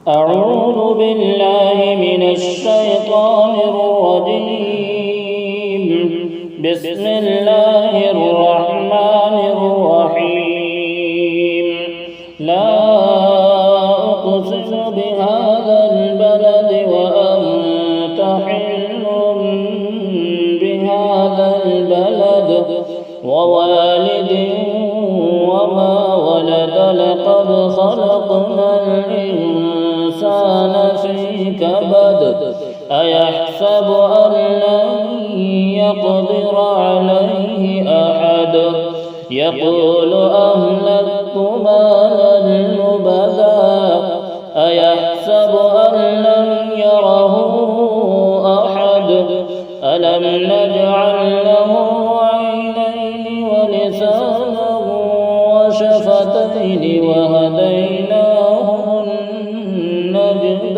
أعوذ بالله من الشيطان الرجيم. بسم الله الرحمن الرحيم. لا أقسم بهذا البلد وأنت حل بهذا البلد ووالد وما ولد لقد خلقنا الإنسان في كبد أيحسب أن لن يقدر عليه أحد يقول أهلكت مالا لبدا أيحسب أن لم يره أحد ألم نجعل له عينين ولسانا وشفتين وهديناه النجدين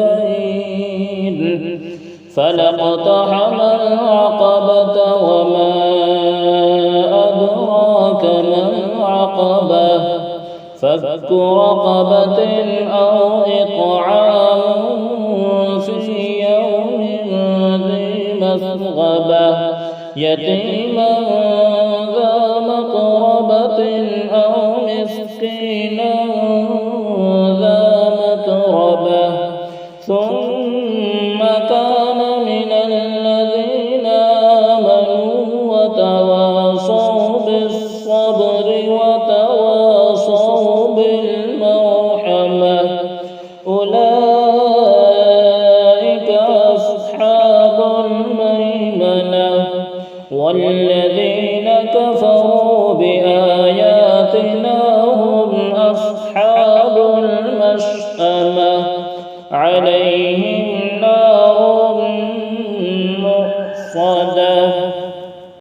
فلاقتحم العقبة وما أدراك ما العقبة فك رقبة أو إطعام في يوم ذي مسغبة يتيما ذا مقربة أو مسكينا ذا متربة ثم كان من الذين آمنوا وتواصوا بالصبر وتواصوا بالمرحمة أولئك أصحاب الميمنة والذين كفروا بآياتنا هم أصحاب المشأمة عليهم نار مؤصدة.